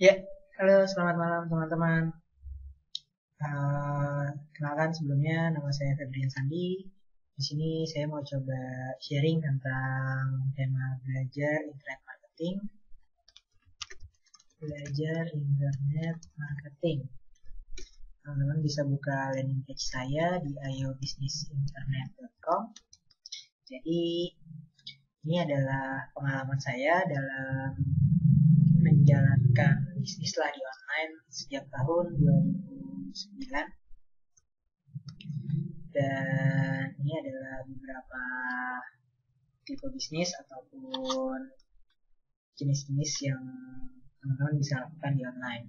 Ya, halo, selamat malam teman-teman. Kenalkan sebelumnya nama saya Febrian Sandi. Di sini saya mau coba sharing tentang tema belajar internet marketing. Belajar internet marketing. Teman-teman bisa buka landing page saya di ayobusinessinternet.com. Jadi ini adalah pengalaman saya dalam menjalankan bisnis lah di online sejak tahun 2009, dan ini adalah beberapa tipe bisnis ataupun jenis-jenis yang teman-teman bisa lakukan di online.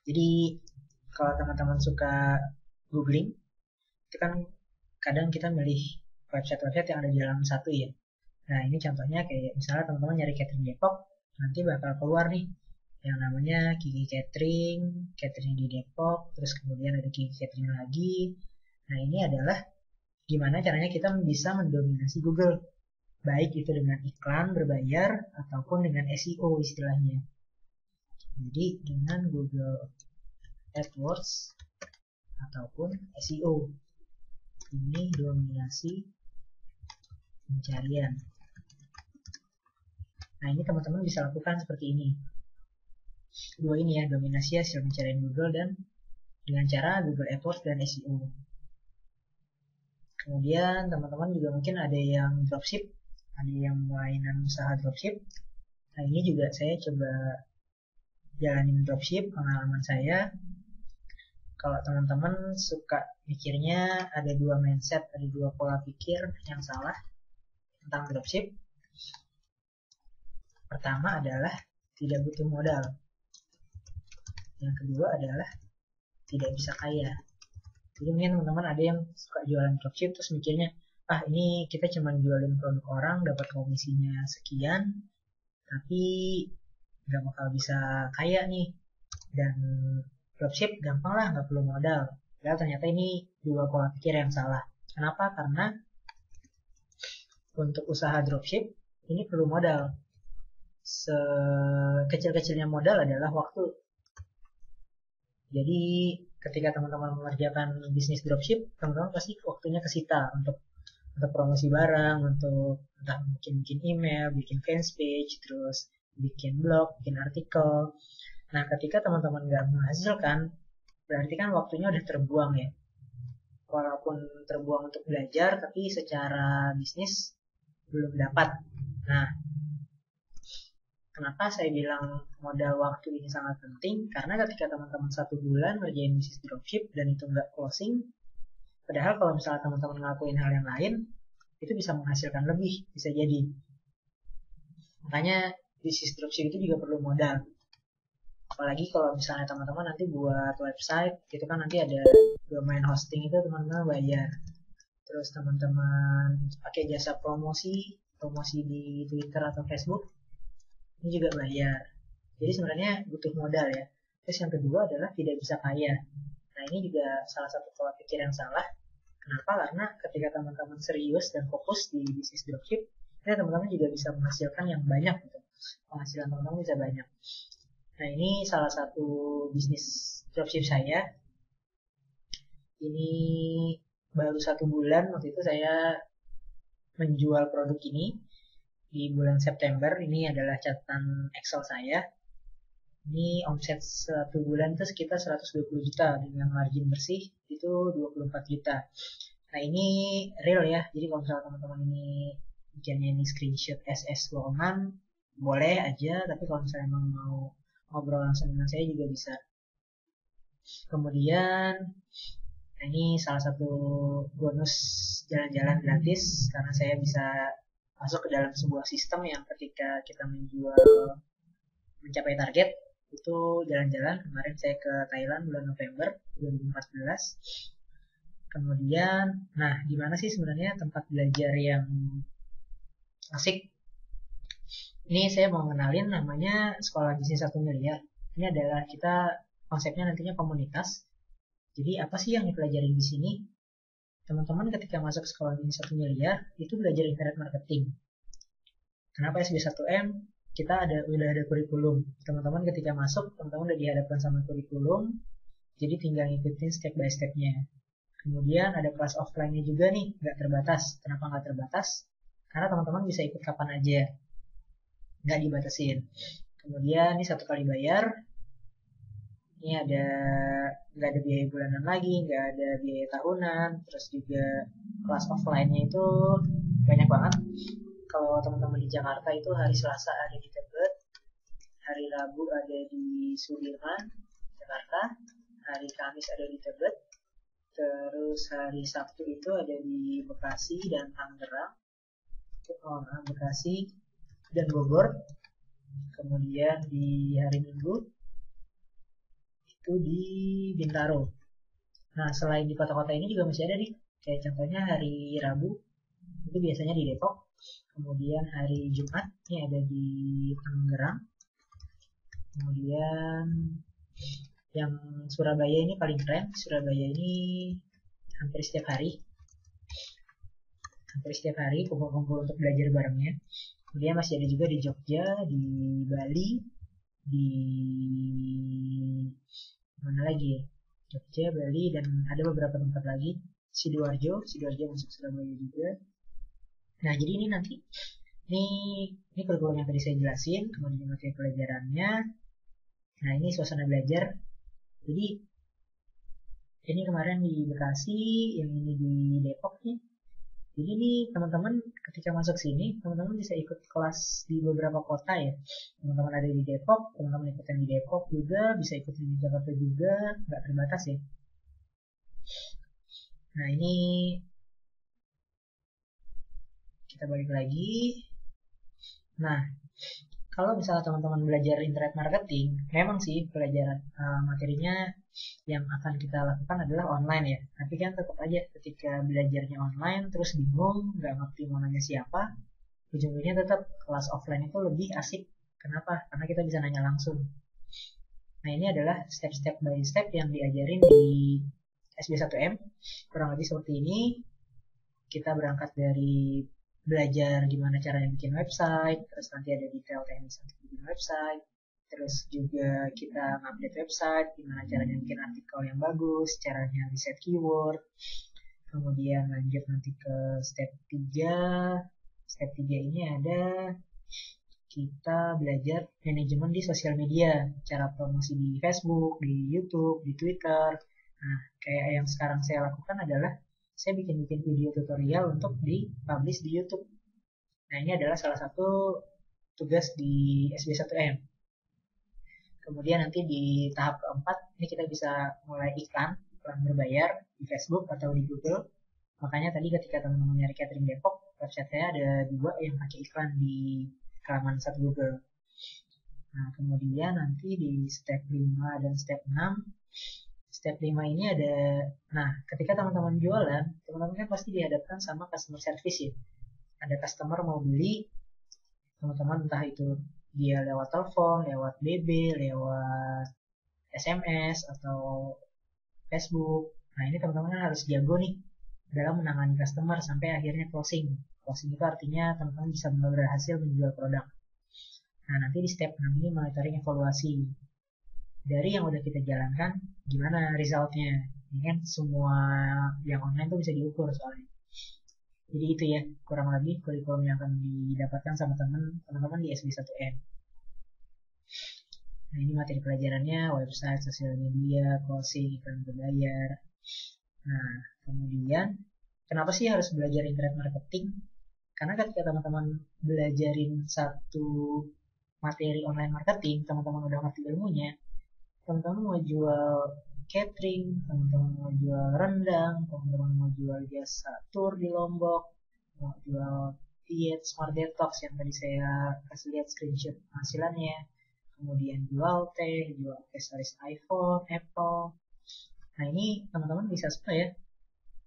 Jadi kalau teman-teman suka googling, itu kan kadang kita milih website-website yang ada di dalam satu ya. Nah ini contohnya kayak misalnya teman-teman nyari catering Depok, nanti bakal keluar nih yang namanya Kiki Catering, catering di Depok, terus kemudian ada Kiki Catering lagi. Nah ini adalah gimana caranya kita bisa mendominasi Google, baik itu dengan iklan berbayar ataupun dengan SEO istilahnya. Jadi dengan Google AdWords ataupun SEO, ini dominasi pencarian. Nah ini teman-teman bisa lakukan seperti ini. Dua ini ya, dominasi hasil pencarian Google dan dengan cara Google AdWords dan SEO. Kemudian teman-teman juga mungkin ada yang dropship, ada yang mainan usaha dropship. Nah ini juga saya coba jalanin dropship, pengalaman saya. Kalau teman-teman suka mikirnya ada dua mindset, ada dua pola pikir yang salah tentang dropship. Pertama adalah tidak butuh modal. Yang kedua adalah tidak bisa kaya. Jadi mungkin teman-teman ada yang suka jualan dropship terus mikirnya, ini kita cuma jualin produk orang dapat komisinya sekian, tapi nggak bakal bisa kaya nih. Dan dropship gampang lah, nggak perlu modal. Padahal ternyata ini dua pola pikir yang salah. Kenapa? Karena untuk usaha dropship ini perlu modal. Sekecil-kecilnya modal adalah waktu. Jadi ketika teman-teman mengerjakan bisnis dropship, teman-teman pasti waktunya kesita untuk promosi barang, untuk entah bikin email, bikin fanpage, terus bikin blog, bikin artikel. Nah, ketika teman-teman nggak menghasilkan, berarti kan waktunya udah terbuang ya. Walaupun terbuang untuk belajar, tapi secara bisnis belum dapat. Nah, kenapa saya bilang modal waktu ini sangat penting? Karena ketika teman-teman 1 bulan ngerjain bisnis dropship dan itu nggak closing, padahal kalau misalnya teman-teman ngelakuin hal yang lain, itu bisa menghasilkan lebih, bisa jadi. Makanya bisnis dropship itu juga perlu modal. Apalagi kalau misalnya teman-teman nanti buat website, itu kan nanti ada domain hosting itu teman-teman bayar. Terus teman-teman pakai jasa promosi di Twitter atau Facebook, ini juga bayar. Jadi sebenarnya butuh modal ya. Terus yang kedua adalah tidak bisa kaya. Nah ini juga salah satu pola pikir yang salah. Kenapa? Karena ketika teman-teman serius dan fokus di bisnis dropship, teman-teman juga bisa menghasilkan yang banyak gitu. Penghasilan teman-teman bisa banyak. Nah ini salah satu bisnis dropship saya. Ini baru 1 bulan waktu itu saya menjual produk ini di bulan September. Ini adalah catatan Excel saya. Ini omset 1 bulan itu sekitar 120 juta dengan margin bersih itu 24 juta. Nah ini real ya. Jadi kalau misalnya teman-teman ini bikinnya ini screenshot SS lowongan boleh aja, tapi kalau misalnya emang mau ngobrol langsung dengan saya juga bisa. Kemudian ini salah satu bonus jalan-jalan gratis karena saya bisa masuk ke dalam sebuah sistem yang ketika kita mencapai target itu jalan-jalan. Kemarin saya ke Thailand bulan November 2014. Kemudian, nah gimana sih sebenarnya tempat belajar yang asik? Ini saya mau kenalin namanya Sekolah Bisnis 1 Miliar. Ini adalah kita konsepnya nantinya komunitas. Jadi apa sih yang dipelajari di sini? Teman-teman ketika masuk Sekolah Bisnis 1 Miliar itu belajar internet marketing. Kenapa SB1M? kita udah ada kurikulum. Teman-teman ketika masuk, teman-teman udah dihadapkan sama kurikulum, jadi tinggal ngikutin step by stepnya. Kemudian ada kelas offline-nya juga nih, nggak terbatas. Kenapa nggak terbatas? Karena teman-teman bisa ikut kapan aja, nggak dibatasin. Kemudian ini 1 kali bayar, ini nggak ada biaya bulanan lagi, nggak ada biaya tahunan, terus juga kelas offline-nya itu banyak banget. Kalau teman-teman di Jakarta itu hari Selasa ada di Tebet, hari Rabu ada di Sudirman, Jakarta, hari Kamis ada di Tebet, terus hari Sabtu itu ada di Bekasi dan Tangerang, Bekasi dan Bogor. Kemudian di hari Minggu itu di Bintaro. Nah, selain di kota-kota ini juga masih ada nih. Kayak contohnya hari Rabu itu biasanya di Depok. Kemudian hari Jumat ini ada di Tangerang. Kemudian yang Surabaya ini paling keren. Surabaya ini hampir setiap hari kumpul-kumpul untuk belajar barengnya. Kemudian masih ada juga di Jogja, di Bali, di mana lagi ya? Jogja, Bali, dan ada beberapa tempat lagi. Sidoarjo masuk Surabaya juga. Nah, jadi ini nanti ini kurikulum yang tadi saya jelasin, kemudian materi pelajarannya. Nah, ini suasana belajar. Jadi ini kemarin di Bekasi, yang ini di Depok nih. Jadi nih teman-teman ketika masuk sini, teman-teman bisa ikut kelas di beberapa kota ya. Teman-teman ada di Depok, teman-teman ikut yang di Depok juga, bisa ikut di Jakarta juga, nggak terbatas ya. Nah, ini kita balik lagi. Nah, kalau misalnya teman-teman belajar internet marketing, memang sih pelajaran materinya yang akan kita lakukan adalah online ya. Tapi kan tetap aja ketika belajarnya online terus bingung, nggak ngerti mau nanya siapa, ujung-ujungnya tetap kelas offline itu lebih asik. Kenapa? Karena kita bisa nanya langsung. Nah, ini adalah step-step by step yang diajarin di SB1M. Kurang lebih seperti ini. Kita berangkat dari belajar gimana caranya bikin website, terus nanti ada detail teknis untuk bikin website, terus juga kita update website, gimana caranya bikin artikel yang bagus, caranya riset keyword, kemudian lanjut nanti ke step 3. Step 3 ini ada kita belajar manajemen di sosial media, cara promosi di Facebook, di YouTube, di Twitter. Nah, kayak yang sekarang saya lakukan adalah saya bikin video tutorial untuk di-publish di YouTube. Nah, ini adalah salah satu tugas di SB1M. Kemudian nanti di tahap keempat, ini kita bisa mulai iklan berbayar di Facebook atau di Google. Makanya tadi ketika teman-teman nyari catering Depok, website saya ada 2 yang pakai iklan di halaman satu Google. Nah, kemudian nanti di step 5 dan step 6, step 5 ini ada, nah ketika teman-teman jualan, teman-teman kan pasti dihadapkan sama customer service ya. Ada customer mau beli, teman-teman entah itu dia lewat telepon, lewat BB, lewat SMS, atau Facebook. Nah, ini teman-teman kan harus jago nih dalam menangani customer sampai akhirnya closing. Closing itu artinya teman-teman bisa berhasil menjual produk. Nah, nanti di step 6 ini monitoring evaluasi. Dari yang udah kita jalankan, gimana resultnya. Ini kan semua yang online tuh bisa diukur soalnya. Jadi itu ya, kurang lebih kurikulum yang akan didapatkan sama teman-teman di SB1M. Nah, ini materi pelajarannya, website, sosial media, closing, iklan berbayar. Nah, kemudian kenapa sih harus belajar internet marketing? Karena ketika teman-teman belajarin satu materi online marketing, teman-teman udah ngerti ilmunya, teman-teman mau jual catering, teman-teman mau jual rendang, teman-teman mau jual jasa tour di Lombok, mau jual diet smart detox yang tadi saya kasih lihat screenshot hasilannya, kemudian jual teh, jual aksesoris iPhone, Apple. Nah, ini teman-teman bisa semua ya,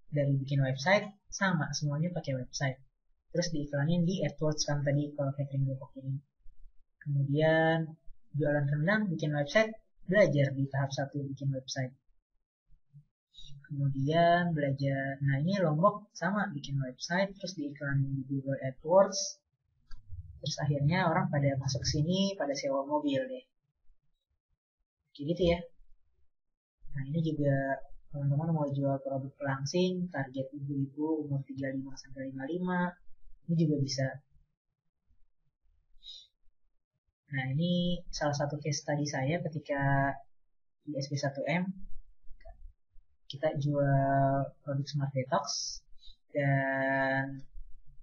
dari bikin website sama semuanya pakai website, terus diiklanin di AdWords kan tadi kalau catering Depok ini. Kemudian jualan rendang bikin website, belajar di tahap 1 bikin website. Kemudian belajar, nah ini Lombok sama bikin website terus diiklanin di Google AdWords, Terus akhirnya orang pada masuk sini, pada sewa mobil deh. Kayak gitu ya. Nah ini juga teman-teman mau jual produk pelangsing, target ibu-ibu umur 35 sampai 55, ini juga bisa. Nah ini salah satu case tadi saya ketika di SB1M, kita jual produk Smart Detox, dan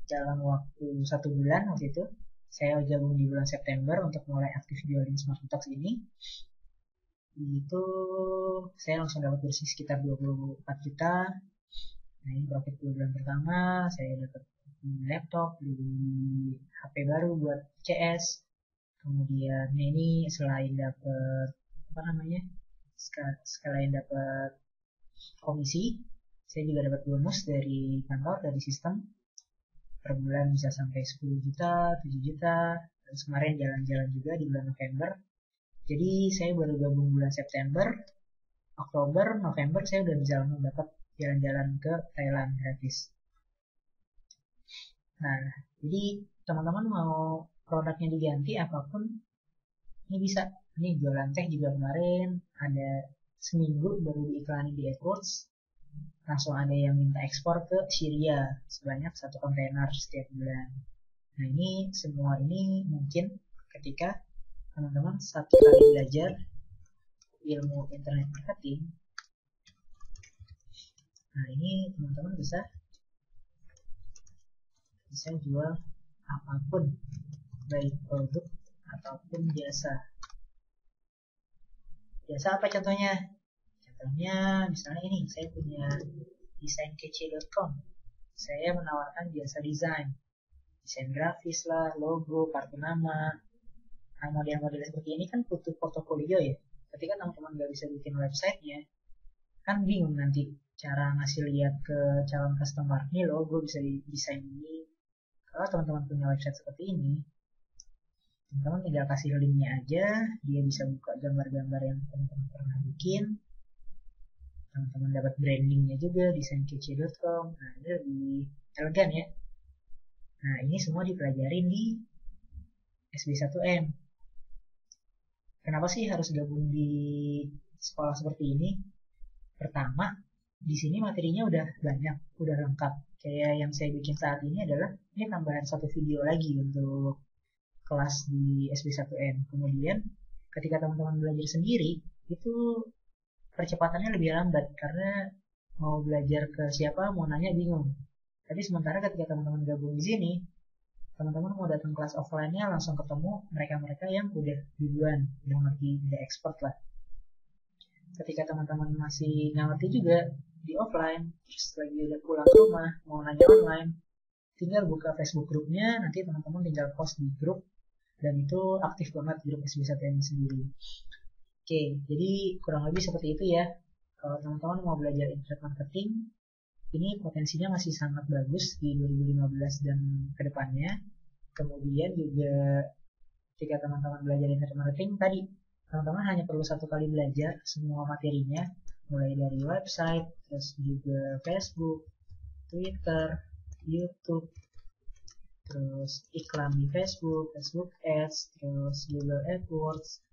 dalam waktu 1 bulan waktu itu, saya gabung di bulan September untuk mulai aktif jualin Smart Detox ini. Itu saya langsung dapat bersih sekitar 24 juta. Nah ini profit 2 bulan pertama, saya dapat laptop, beli HP baru buat CS. Kemudian ini selain dapat apa namanya, selain dapat komisi, saya juga dapat bonus dari kantor, dari sistem. Per bulan bisa sampai 10 juta, 7 juta. Terus kemarin jalan-jalan juga di bulan November. Jadi saya baru gabung bulan September, Oktober, November saya udah bisa langsung dapat jalan-jalan ke Thailand gratis. Nah, jadi teman-teman mau produknya diganti apapun, ini bisa. Ini jualan teh juga kemarin ada seminggu baru diiklanin di AdWords, langsung ada yang minta ekspor ke Syria sebanyak 1 kontainer setiap bulan. Nah ini semua ini mungkin ketika teman-teman satu kali belajar ilmu internet marketing. Nah ini teman-teman bisa jual apapun, baik produk ataupun jasa. Jasa apa contohnya? Contohnya misalnya ini, saya punya desainkece.com. Saya menawarkan jasa desain grafis lah, logo, kartu nama. Nah model-model seperti ini kan butuh portofolio ya. Ketika teman-teman nggak bisa bikin websitenya, kan bingung nanti cara ngasih lihat ke calon customer, ini logo bisa desain ini. Kalau teman-teman punya website seperti ini, teman-teman tinggal kasih linknya aja, dia bisa buka gambar-gambar yang teman-teman pernah bikin. Teman-teman dapat brandingnya juga, desainkece.com. Nah ini lebih elegan ya. Nah ini semua dipelajarin di SB1M. Kenapa sih harus gabung di sekolah seperti ini? Pertama, di sini materinya udah banyak, udah lengkap. Kayak yang saya bikin saat ini adalah ini tambahan 1 video lagi untuk kelas di SB1M. Kemudian ketika teman-teman belajar sendiri, itu percepatannya lebih lambat karena mau belajar ke siapa, mau nanya bingung. Tapi sementara ketika teman-teman gabung di sini, teman-teman mau datang kelas offline-nya langsung ketemu mereka-mereka yang udah duluan, yang ngerti, udah expert lah. Ketika teman-teman masih nggak ngerti juga di offline, terus lagi udah pulang ke rumah, mau nanya online, tinggal buka Facebook grupnya, nanti teman-teman tinggal post di grup, dan itu aktif banget grup SB1M sendiri. Oke, jadi kurang lebih seperti itu ya. Kalau teman-teman mau belajar internet marketing, ini potensinya masih sangat bagus di 2015 dan kedepannya. Kemudian juga ketika teman-teman belajar internet marketing tadi, teman-teman hanya perlu 1 kali belajar semua materinya, mulai dari website, terus juga Facebook, Twitter, YouTube, terus iklan di Facebook, Facebook Ads, terus Google AdWords,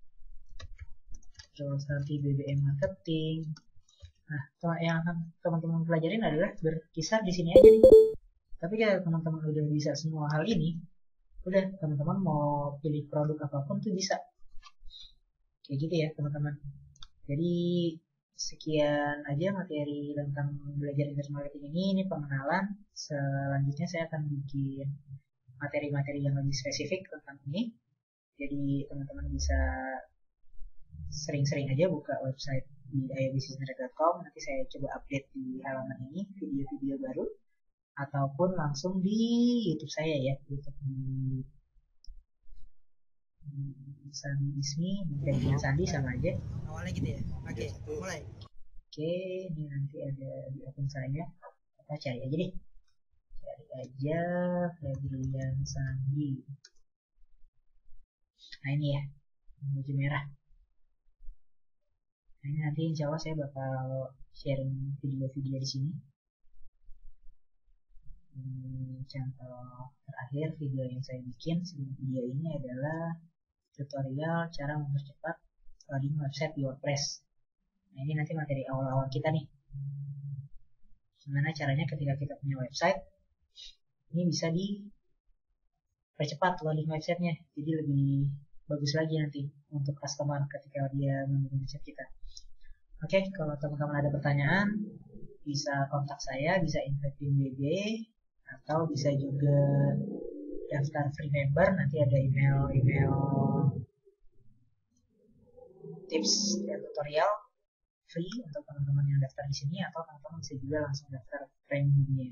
terus nanti BBM marketing. Nah, yang akan teman-teman pelajarin adalah berkisar di sini aja nih. Tapi kalau teman-teman udah bisa semua hal ini, udah teman-teman mau pilih produk apapun tuh bisa. Kayak gitu ya teman-teman. Jadi sekian aja materi tentang belajar internet marketing ini pengenalan. Selanjutnya saya akan bikin materi-materi yang lebih spesifik tentang ini. Jadi teman-teman bisa sering-sering aja buka website di ayobisnisnetwork.com. Nanti saya coba update di halaman ini video-video baru, ataupun langsung di YouTube saya ya, YouTube di Sandi Ismi, dengan Sandi sama aja. Awalnya gitu ya. Oke, mulai. Oke, ini nanti ada di akun saya. Kita cari aja deh. Cari aja Febrian Sandi. Nah ini ya, baju merah. Nah ini nanti insya Allah saya bakal sharing video-video di sini. Contoh terakhir video yang saya bikin sebelum video ini adalah tutorial cara mempercepat loading website di WordPress. Nah, ini nanti materi awal-awal kita nih. Gimana caranya ketika kita punya website, ini bisa dipercepat loading websitenya. Jadi lebih bagus lagi nanti untuk customer ketika dia membuat website kita. Oke, kalau teman-teman ada pertanyaan, bisa kontak saya, bisa invite tim BB, atau bisa juga daftar free member. Nanti ada email tips dan tutorial free untuk teman-teman yang daftar di sini, atau teman-teman bisa juga langsung daftar premiumnya.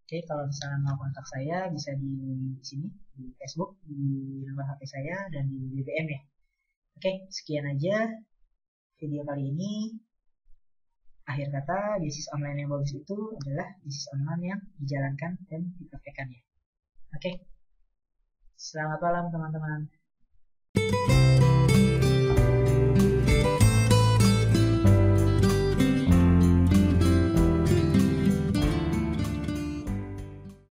Oke, kalau misalnya mau kontak saya bisa di sini, di Facebook, di nomor HP saya, dan di BBM ya. Oke, sekian aja video kali ini. Akhir kata, bisnis online yang bagus itu adalah bisnis online yang dijalankan dan dipraktekkan ya. Oke, selamat malam teman-teman.